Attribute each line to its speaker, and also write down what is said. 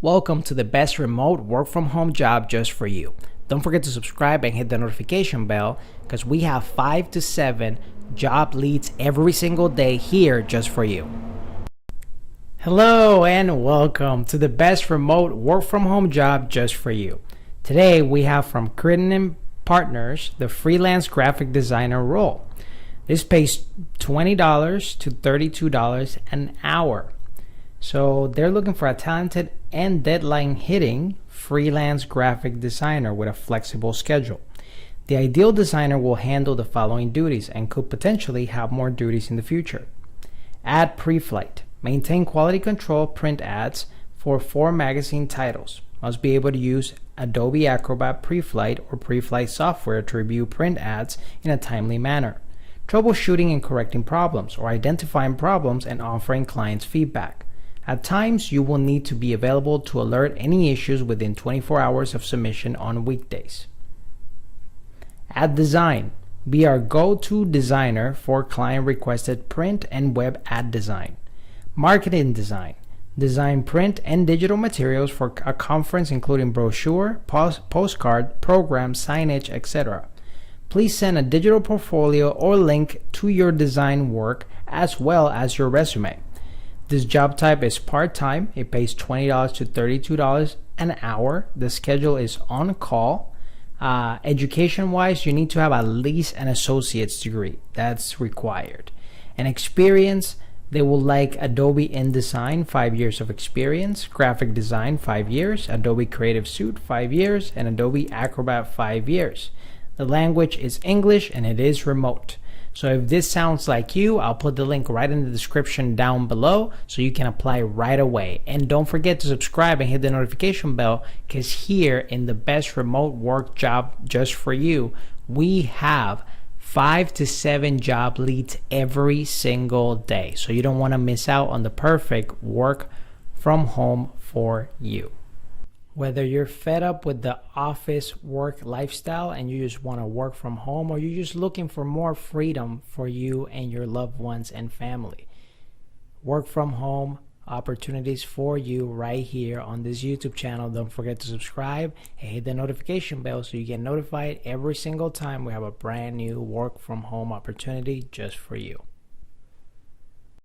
Speaker 1: Welcome to the best remote work from home job just for you. Don't forget to subscribe and hit the notification bell because we have 5 to 7 job leads every single day here just for you. Hello and welcome to the best remote work from home job just for you. Today we have from Crittenden Partners the freelance graphic designer role. This pays $20 to $32 an hour. So they're looking for a talented and deadline hitting freelance graphic designer with a flexible schedule. The ideal designer will handle the following duties and could potentially have more duties in the future. Ad pre-flight. Maintain quality control print ads for 4 magazine titles. Must be able to use Adobe Acrobat pre-flight or pre-flight software to review print ads in a timely manner. Troubleshooting and correcting problems or identifying problems and offering clients feedback. At times, you will need to be available to alert any issues within 24 hours of submission on weekdays. Ad design. Be our go-to designer for client-requested print and web ad design. Marketing design. Design print and digital materials for a conference including brochure, postcard, program, signage, etc. Please send a digital portfolio or link to your design work as well as your resume. This job type is part-time. It pays $20 to $32 an hour. The schedule is on call. Education-wise, you need to have at least an associate's degree. That's required. And experience, they will like Adobe InDesign, 5 years of experience, graphic design, 5 years, Adobe Creative Suite, 5 years, and Adobe Acrobat, 5 years. The language is English and it is remote. So if this sounds like you, I'll put the link right in the description down below so you can apply right away. And don't forget to subscribe and hit the notification bell because here in the best remote work job just for you, we have 5 to 7 job leads every single day. So you don't want to miss out on the perfect work from home for you. Whether you're fed up with the office work lifestyle and you just want to work from home, or you're just looking for more freedom for you and your loved ones and family, work from home opportunities for you right here on this YouTube channel. Don't forget to subscribe and hit the notification bell so you get notified every single time we have a brand new work from home opportunity just for you.